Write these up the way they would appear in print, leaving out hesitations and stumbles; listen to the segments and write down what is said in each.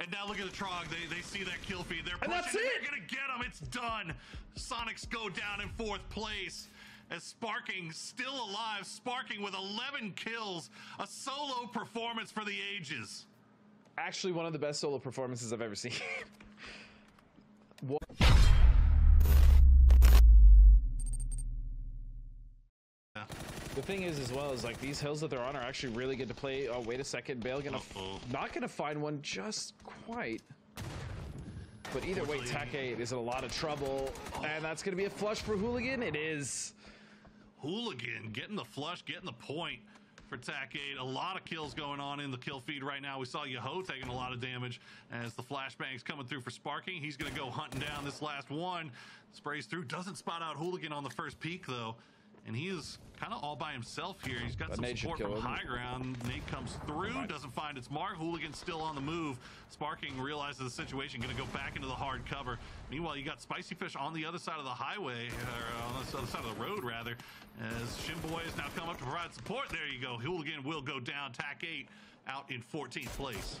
And now look at the Trog. They see that kill feed. They're And pushing. that's it. They're gonna get him. It's done. Sonics go down in 4th place. As Sparkingg still alive. Sparkingg with 11 kills. A solo performance for the ages. Actually, one of the best solo performances I've ever seen. What? Yeah. The thing is, as well, is like these hills that they're on are actually really good to play. Oh, wait a second, Bale not gonna find one just quite. But either way, Tac 8 is in a lot of trouble, and that's gonna be a flush for Hooligan. It is. Hooligan getting the flush, getting the point for Tac 8. A lot of kills going on in the kill feed right now. We saw Yaho taking a lot of damage as the flashbang's coming through for Sparkingg. He's going to go hunting down this last one. Sprays through, doesn't spot out Hooligan on the first peek though. And he is kind of all by himself here. He's got some support from high ground. Nate comes through, doesn't find its mark. Hooligan's still on the move. Sparkingg realizes the situation, going to go back into the hard cover. Meanwhile, you got Spicy Fish on the other side of the highway, or on the other side of the road, rather, as Shimboy has now come up to provide support. There you go. Hooligan will go down. Tac 8 out in 14th place.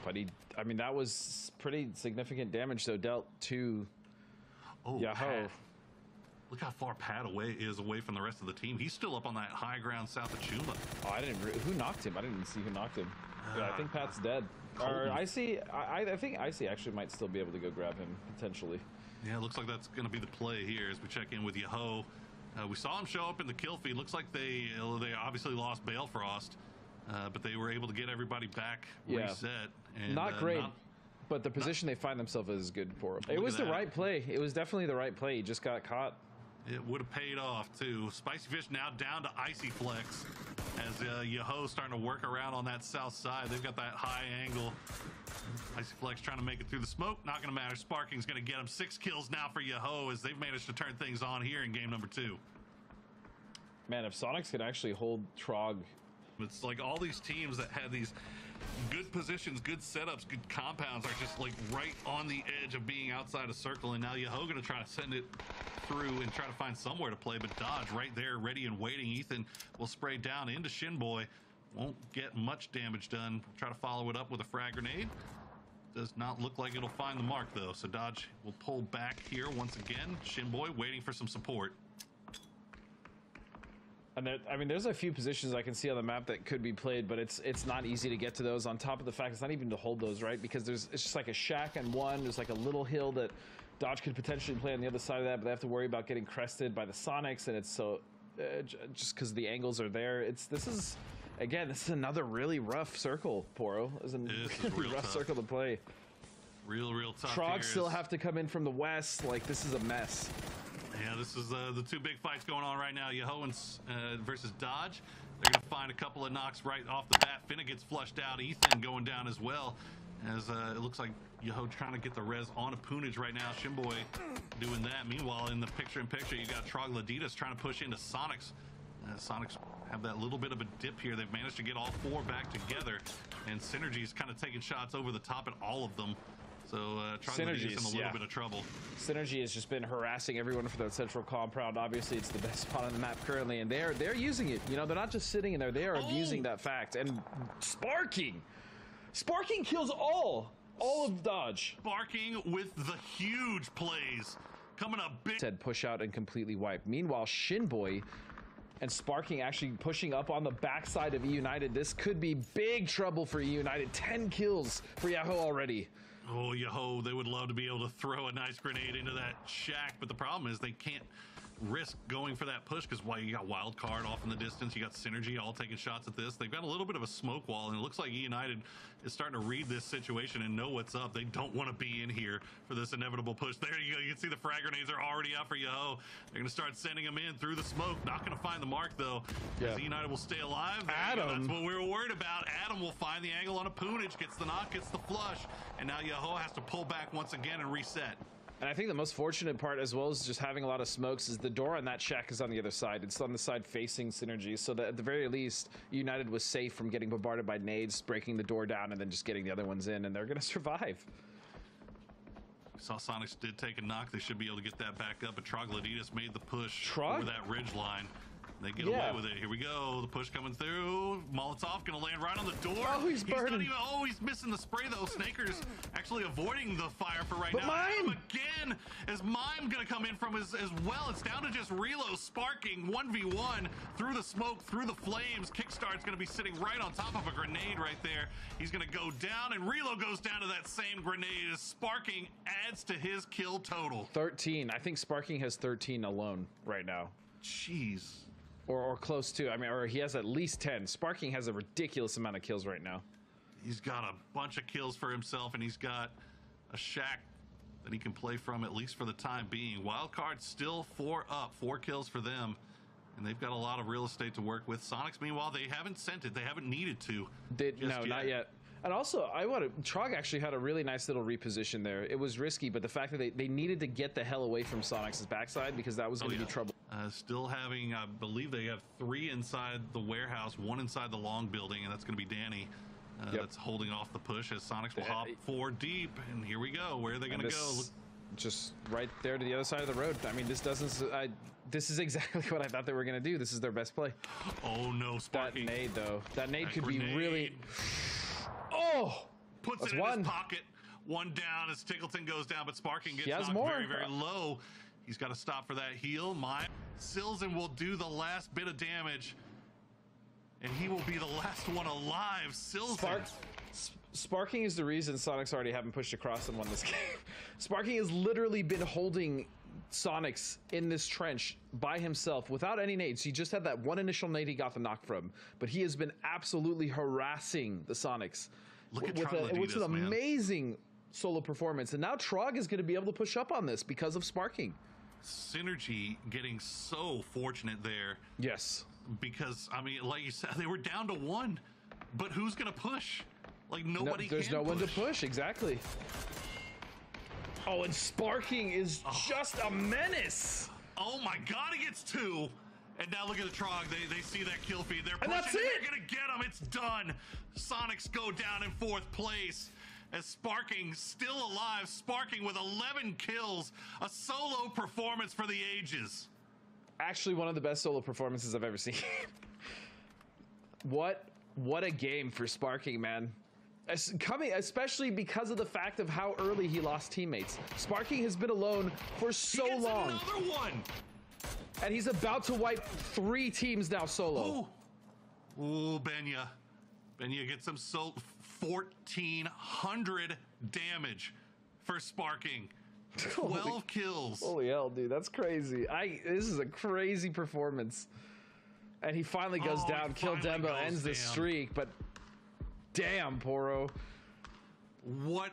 But I mean, that was pretty significant damage, though, dealt to Yaho. Look how far Pat is away from the rest of the team. He's still up on that high ground south of Chuma. Oh, I didn't. Who knocked him? I didn't even see who knocked him. Yeah, I think Pat's dead. Or I think Icy actually might still be able to go grab him potentially. Yeah, it looks like that's going to be the play here as we check in with Yaho. We saw him show up in the kill feed. Looks like they obviously lost Balefrost, but they were able to get everybody back reset. And, not great. But the position they find themselves in is good for him. It was the right play. It was definitely the right play. He just got caught. It would have paid off too. Spicy Fish now down to Icy Flex as Yaho starting to work around on that south side. They've got that high angle. Icy Flex trying to make it through the smoke. Not going to matter. Sparking's going to get him. 6 kills now for Yaho as they've managed to turn things on here in game number 2. Man, if Sonics can actually hold Trog. It's like all these teams that had these good positions, good setups, good compounds are just like right on the edge of being outside a circle. And now Yaho going to try to send it through and try to find somewhere to play, but Dodge right there ready and waiting. Ethan will spray down into Shinboy. Won't get much damage done. Try to follow it up with a frag grenade. Does not look like it'll find the mark though, so Dodge will pull back here once again. Shinboy waiting for some support. And there, I mean, there's a few positions I can see on the map that could be played, but it's not easy to get to those. On top of the fact it's not even to hold those, right? Because it's just like a shack and one. There's like a little hill that Dodge could potentially play on the other side of that, but they have to worry about getting crested by the Sonics, and it's so just because the angles are there. This is another really rough circle, Poro. It's a really rough circle to play. Real tough. Trogs still have to come in from the west. Like, this is a mess. Yeah, this is the two big fights going on right now. Yaho versus Dodge. They're going to find a couple of knocks right off the bat. Finna gets flushed out. Ethan going down as well. As it looks like Yaho trying to get the res on a Poonage right now. Shimboy doing that. Meanwhile, in the picture-in-picture, you got Trogloditas trying to push into Sonics. Sonics have that little bit of a dip here. They've managed to get all 4 back together. And Synergy's kind of taking shots over the top at all of them. So Trogloditas in a little bit of trouble. Synergy has just been harassing everyone for that central compound. Obviously, it's the best spot on the map currently, and they're using it. You know, they're not just sitting in there; they are abusing that fact. And Sparkingg kills all of Dodge. Sparkingg with the huge plays coming up big. Said push out and completely wipe. Meanwhile, Shinboy and Sparkingg actually pushing up on the backside of E United. This could be big trouble for E United. 10 kills for Yaho already. Oh, Yaho, they would love to be able to throw a nice grenade into that shack, but the problem is they can't risk going for that push because you got Wild Card off in the distance, you got Synergy all taking shots at this. They've got a little bit of a smoke wall, and it looks like E United is starting to read this situation and know what's up. They don't want to be in here for this inevitable push. There you go. You can see the frag grenades are already out for Yaho. They're going to start sending them in through the smoke. Not going to find the mark, though. Yeah. E United will stay alive. That's what we were worried about. Adam will find the angle on a Poonage, gets the knock, gets the flush, and now Yaho has to pull back once again and reset. And I think the most fortunate part, as well as just having a lot of smokes, is the door on that shack is on the other side. It's on the side facing Synergy, so that at the very least, United was safe from getting bombarded by nades, breaking the door down, and then just getting the other ones in, and they're going to survive. Saw Sonics did take a knock. They should be able to get that back up, but Trogloditas made the push over that ridge line. They get away with it. Here we go. The push coming through. Molotov gonna land right on the door. Oh, he's burning. Not even, he's missing the spray though. Snaker's actually avoiding the fire for right now. Mime Again, as Mime gonna come in from as well. It's down to just Relo Sparkingg 1v1 through the smoke, through the flames. Kickstart's gonna be sitting right on top of a grenade right there. He's gonna go down, and Relo goes down to that same grenade as Sparkingg adds to his kill total. 13. I think Sparkingg has 13 alone right now. Jeez. Or close to. I mean, or he has at least 10. Sparkingg has a ridiculous amount of kills right now. He's got a bunch of kills for himself, and he's got a shack that he can play from, at least for the time being. Wildcard still 4 up, 4 kills for them, and they've got a lot of real estate to work with. Sonics, meanwhile, they haven't sent it. They haven't needed to. Not yet. And also, Trog actually had a really nice little reposition there. It was risky, but the fact that they needed to get the hell away from Sonics' backside because that was going to be trouble. Still having, I believe they have 3 inside the warehouse, 1 inside the long building, and that's going to be Danny. That's holding off the push as Sonics will hop 4 deep, and here we go. Where are they going to go? Just right there to the other side of the road. I mean, this is exactly what I thought they were going to do. This is their best play. Oh no, Sparkingg. That nade though. That nade could be really. Oh, puts it in his pocket. 1 down as Tickleton goes down, but Sparkingg gets knocked very, very low. He's got to stop for that heal. Silzen will do the last bit of damage, and he will be the last one alive. Silzen. Sparkingg is the reason Sonics already haven't pushed across and won this game. Sparkingg has literally been holding Sonics in this trench by himself without any nades. He just had that one initial nade he got the knock from, but he has been absolutely harassing the Sonics with an amazing solo performance. And now Trog is going to be able to push up on this because of Sparkingg. Synergy getting so fortunate there. Yes. Because, I mean, like you said, they were down to 1, but who's going to push? Like, nobody There's no one to push, exactly. Oh, and Sparkingg is just a menace. Oh my God, he gets 2. And now look at the Trog. They see that kill feed. They're pushing. That's it. They're going to get him. It's done. Sonics go down in 4th place. As Sparkingg still alive. Sparkingg with 11 kills. A solo performance for the ages. Actually, one of the best solo performances I've ever seen. What a game for Sparkingg, man. Especially because of the fact of how early he lost teammates. Sparkingg has been alone for so long. Another one. And he's about to wipe 3 teams now solo. Ooh, Benya. Benya gets him 1,400 damage for Sparkingg. 12 kills. Holy hell, dude. That's crazy. This is a crazy performance. And he finally goes down. Kill Dembo ends the streak, but damn, Poro. What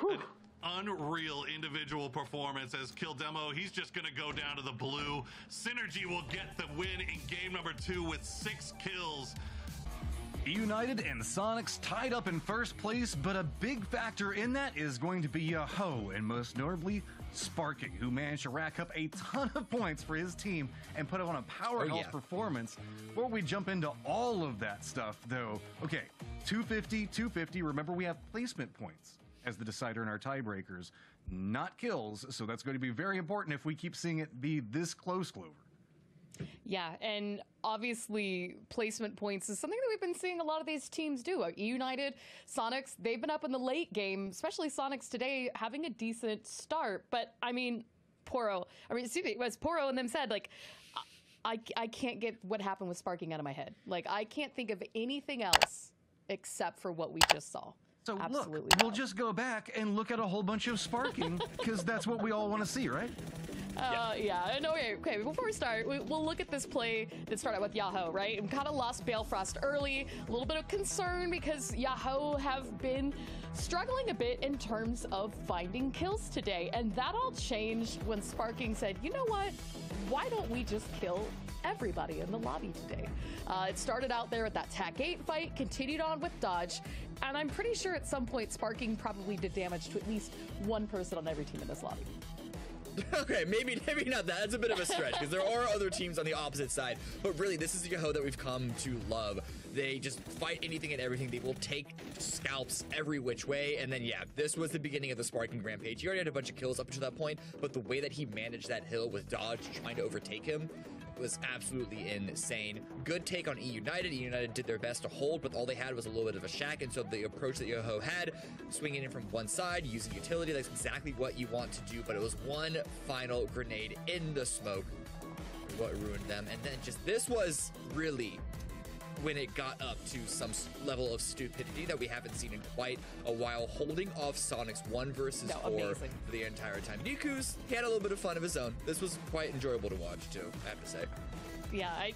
an unreal individual performance as Kildemo. He's just going to go down to the blue. Synergy will get the win in game number 2 with 6 kills. United and Sonics tied up in first place, but a big factor in that is going to be Yaho, and most notably Sparkingg, who managed to rack up a ton of points for his team and put on a powerhouse performance. Before we jump into all of that stuff, though, okay, 250, remember we have placement points as the decider in our tiebreakers, not kills, so that's going to be very important if we keep seeing it be this close, Clover. Yeah, and obviously placement points is something that we've been seeing a lot of these teams do. United, Sonics, they've been up in the late game, especially Sonics today, having a decent start. But, I mean, Poro, it was Poro and them said, like, I can't get what happened with Sparkingg out of my head. Like, I can't think of anything else except for what we just saw. So look, we'll just go back and look at a whole bunch of Sparkingg, because that's what we all want to see, right? Yeah. No, okay, before we start, we'll look at this play that started with Yaho, right? We kind of lost Balefrost early, a little bit of concern because Yaho have been struggling a bit in terms of finding kills today. And that all changed when Sparkingg said, you know what? Why don't we just kill everybody in the lobby today? It started out there with that TAC 8 fight, continued on with Dodge, and I'm pretty sure at some point Sparkingg probably did damage to at least one person on every team in this lobby. Okay, maybe not that. That's a bit of a stretch because there are other teams on the opposite side. But really, this is the Yaho that we've come to love. They just fight anything and everything. They will take scalps every which way. And then, yeah, this was the beginning of the Sparkingg rampage. He already had a bunch of kills up to that point, but the way that he managed that hill with Dodge trying to overtake him was absolutely insane. Good take on E United. E United did their best to hold, but all they had was a little bit of a shack, and so the approach that Yaho had, swinging in from one side, using utility, that's exactly what you want to do, but it was one final grenade in the smoke what ruined them. And then just, this was really when it got up to some level of stupidity that we haven't seen in quite a while, holding off Sonic's 1 versus 4 amazing. for the entire time. Niku's, he had a little bit of fun of his own. This was quite enjoyable to watch too, I have to say. Yeah,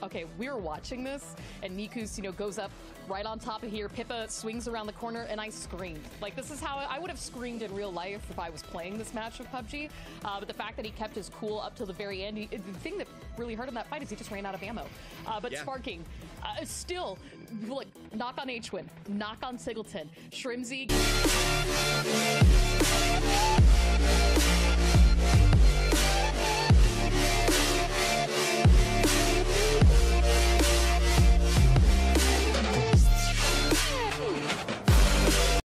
okay, we were watching this, and Niku's, goes up right on top of here. Pippa swings around the corner, and I screamed. Like, this is how I would have screamed in real life if I was playing this match of PUBG. But the fact that he kept his cool up till the very end, the thing that really hurt in that fight is he just ran out of ammo. But yeah. Sparkingg, still, like, knock on H-Win, knock on Singleton, Shrimzy.